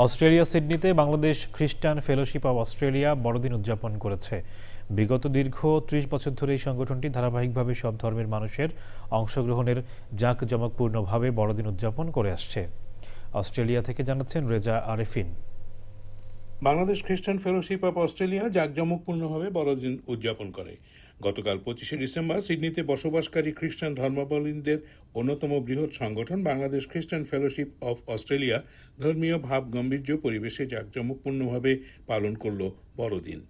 Australia সিডনিতে বাংলাদেশ খ্রিস্টান fellowship of Australia বড়দিন উদযাপন করেছে। বিগত দীর্ঘ ৩০ বছর ধরে এই সংগঠনটি ধারাবাহিকভাবে সব ধর্মের মানুষের অংশগ্রহণের জাঁকজমকপূর্ণভাবে বড়দিন উদযাপন করে আসছে। অস্ট্রেলিয়া থেকে জানাচ্ছেন রেজা আরেফিন। বাংলাদেশ খ্রিস্টান ফেলোশিপ অব অস্ট্রেলিয়া জাঁকজমকপূর্ণভাবে বড়দিন উদযাপন করে। গতকাল ২৫শে ডিসেম্বর সিডনিতে বসবাসকারী খ্রিস্টান ধর্মাবলম্বীদের অন্যতম বৃহৎ সংগঠন বাংলাদেশ খ্রিস্টান ফেলোশিপ অব অস্ট্রেলিয়া ধর্মীয় ভাব গাম্ভীর্য পরিবেশে জাঁকজমকপূর্ণভাবে পালন করল বড়দিন।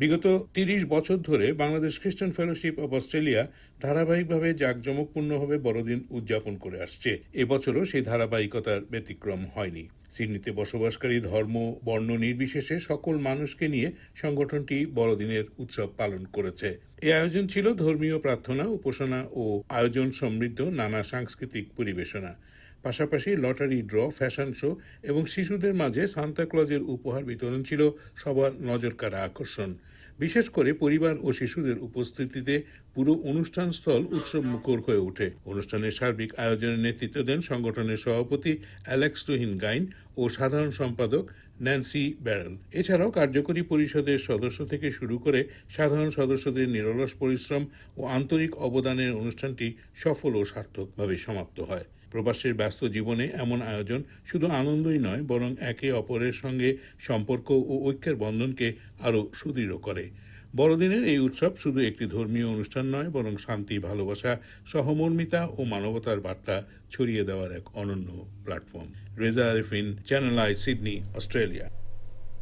বিগত ৩০ বছর ধরে বাংলাদেশ খ্রিস্টান ফেলোশিপ অব অস্ট্রেলিয়া ধারাবাহিকভাবে জাঁকজমকপূর্ণভাবে বড়দিন উদযাপন করে আসছে। এবছরও সেই ধারাবাহিকতার ব্যতিক্রম হয়নি। সিডনিতে বসবাসকারী ধর্ম বর্ণ নির্বিশেষে সকল মানুষকে নিয়ে সংগঠনটি বড়দিনের উৎসব পালন করেছে। এই আয়োজন ছিল ধর্মীয় প্রার্থনা, উপাসনা ও আয়োজন সমৃদ্ধ নানা সাংস্কৃতিক পরিবেশনা। পাশাপাশি লটারি ড্র, ফ্যাশন শো এবং শিশুদের মাঝে সান্তাক্লজের উপহার বিতরণ ছিল সবার নজরকাড়া আকর্ষণ। বিশেষ করে পরিবার ও শিশুদের উপস্থিতিতে পুরো অনুষ্ঠানস্থল উৎসব মুখর হয়ে ওঠে। অনুষ্ঠানের সার্বিক আয়োজনের নেতৃত্ব দেন সংগঠনের সভাপতি অ্যালেক্স তুহিন গাইন ও সাধারণ সম্পাদক ন্যান্সি ব্যারেল। এছাড়াও কার্যকরী পরিষদের সদস্য থেকে শুরু করে সাধারণ সদস্যদের নিরলস পরিশ্রম ও আন্তরিক অবদানের অনুষ্ঠানটি সফল ও সার্থকভাবে সমাপ্ত হয়। প্রবাসের ব্যস্ত জীবনে এমন আয়োজন শুধু আনন্দই নয়, বরং একে অপরের সঙ্গে সম্পর্ক ও ঐক্যের বন্ধনকে আরও সুদৃঢ় করে। বড়দিনের এই উৎসব শুধু একটি ধর্মীয় অনুষ্ঠান নয়, বরং শান্তি, ভালোবাসা, সহমর্মিতা ও মানবতার বার্তা ছড়িয়ে দেওয়ার এক অনন্য platform. Reza Arefin, channel I, Sydney, Australia.